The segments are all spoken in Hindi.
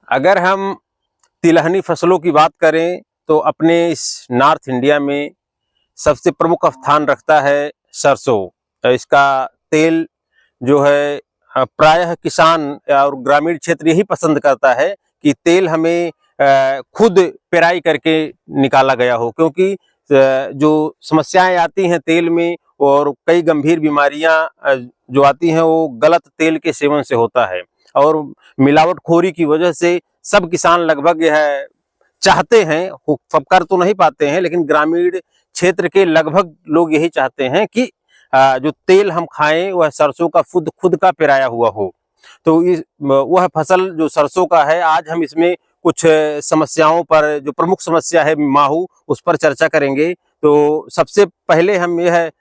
अगर हम तिलहनी फसलों की बात करें तो अपने इस नॉर्थ इंडिया में सबसे प्रमुख स्थान रखता है सरसों। इसका तेल जो है प्रायः किसान और ग्रामीण क्षेत्र यही पसंद करता है कि तेल हमें खुद पेराई करके निकाला गया हो, क्योंकि जो समस्याएं आती हैं तेल में और कई गंभीर बीमारियां जो आती हैं वो गलत तेल के सेवन से होता है। और मिलावटखोरी की वजह से सब किसान लगभग यह चाहते हैं, सब कर तो नहीं पाते हैं, लेकिन ग्रामीण क्षेत्र के लगभग लोग यही चाहते हैं कि जो तेल हम खाएं वह सरसों का खुद का पेराया हुआ हो। तो वह फसल जो सरसों का है, आज हम इसमें कुछ समस्याओं पर, जो प्रमुख समस्या है माहू, उस पर चर्चा करेंगे। तो सबसे पहले हम यह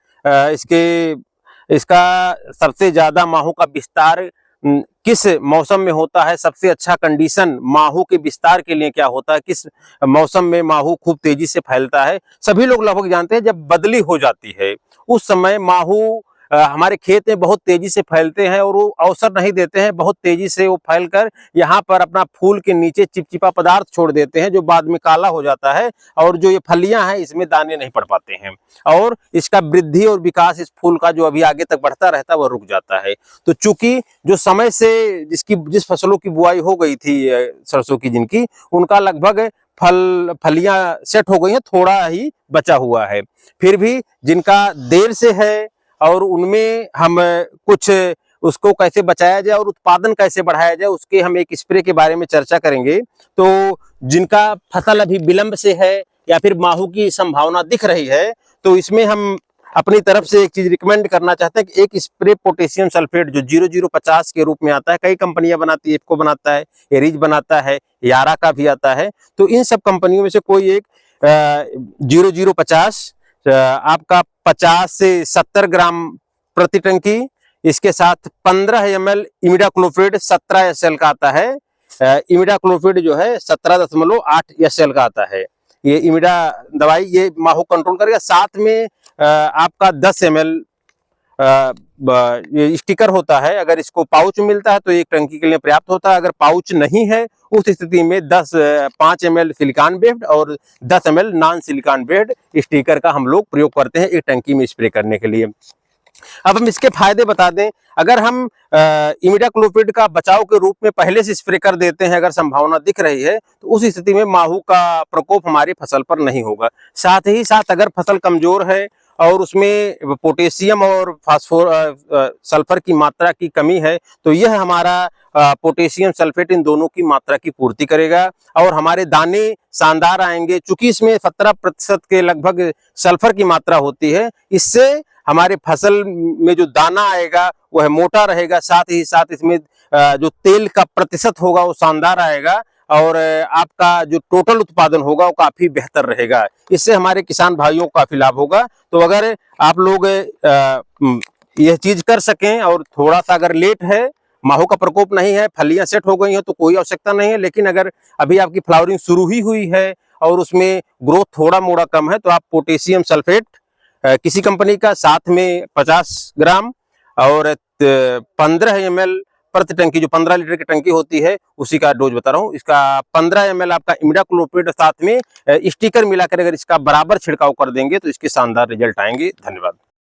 इसका सबसे ज्यादा माहू का विस्तार किस मौसम में होता है, सबसे अच्छा कंडीशन माहू के विस्तार के लिए क्या होता है, किस मौसम में माहू खूब तेजी से फैलता है। सभी लोग लगभग जानते हैं जब बदली हो जाती है उस समय माहू हमारे खेत में बहुत तेजी से फैलते हैं और वो अवसर नहीं देते हैं, बहुत तेजी से वो फैलकर यहाँ पर अपना फूल के नीचे चिपचिपा पदार्थ छोड़ देते हैं जो बाद में काला हो जाता है, और जो ये फलियां हैं इसमें दाने नहीं पड़ पाते हैं और इसका वृद्धि और विकास इस फूल का जो अभी आगे तक बढ़ता रहता है वह रुक जाता है। तो चूंकि जो समय से जिस फसलों की बुआई हो गई थी सरसों की, जिनकी उनका लगभग फलियां सेट हो गई हैं, थोड़ा ही बचा हुआ है। फिर भी जिनका देर से है और उनमें हम कुछ उसको कैसे बचाया जाए और उत्पादन कैसे बढ़ाया जाए, उसके हम एक स्प्रे के बारे में चर्चा करेंगे। तो जिनका फसल अभी विलंब से है या फिर माहू की संभावना दिख रही है, तो इसमें हम अपनी तरफ से एक चीज रिकमेंड करना चाहते हैं कि एक स्प्रे पोटेशियम सल्फेट जो 0050 के रूप में आता है, कई कंपनियां बनाती है, इफको बनाता है, एरिज बनाता है, यारा का भी आता है। तो इन सब कंपनियों में से कोई एक 0050 आपका 50 से 70 ग्राम प्रति टंकी, इसके साथ 15 ml इमिडाक्लोप्रिड 17 SL का आता है। इमिडाक्लोप्रिड जो है 17.8 SL का आता है। ये इमिडा दवाई ये माहू कंट्रोल करेगा। साथ में आपका 10 ml ये स्टिकर होता है। अगर इसको पाउच मिलता है तो एक टंकी के लिए पर्याप्त होता है। अगर पाउच नहीं है उस स्थिति में 5 ml सिलिकॉन बेस्ड और 10 ml non silicon based sticker का हम लोग प्रयोग करते हैं एक टंकी में स्प्रे करने के लिए। अब हम इसके फायदे बता दें। अगर हम इमिडाक्लोप्रिड का बचाव के रूप में पहले से स्प्रे कर देते हैं, अगर संभावना दिख रही है, तो उस स्थिति में माहू का प्रकोप हमारी फसल पर नहीं होगा। साथ ही साथ अगर फसल कमजोर है और उसमें पोटेशियम और सल्फर की मात्रा की कमी है, तो यह हमारा पोटेशियम सल्फेट इन दोनों की मात्रा की पूर्ति करेगा और हमारे दाने शानदार आएंगे। चूंकि इसमें 17% के लगभग सल्फर की मात्रा होती है, इससे हमारे फसल में जो दाना आएगा वह मोटा रहेगा। साथ ही साथ इसमें जो तेल का प्रतिशत होगा वो शानदार आएगा और आपका जो टोटल उत्पादन होगा वो काफी बेहतर रहेगा। इससे हमारे किसान भाइयों को काफी लाभ होगा। तो अगर आप लोग यह चीज कर सकें और थोड़ा सा अगर लेट है, माहू का प्रकोप नहीं है, फलियां सेट हो गई हैं, तो कोई आवश्यकता नहीं है। लेकिन अगर अभी आपकी फ्लावरिंग शुरू ही हुई है और उसमें ग्रोथ थोड़ा मोड़ा कम है, तो आप पोटेशियम सल्फेट किसी कंपनी का, साथ में 50 ग्राम और 15 ml प्रति टंकी, जो 15 लीटर की टंकी होती है उसी का डोज बता रहा हूँ। इसका 15 ml आपका इमिडाक्लोप्रिड साथ में स्टिकर मिलाकर अगर इसका बराबर छिड़काव कर देंगे तो इसके शानदार रिजल्ट आएंगे। धन्यवाद।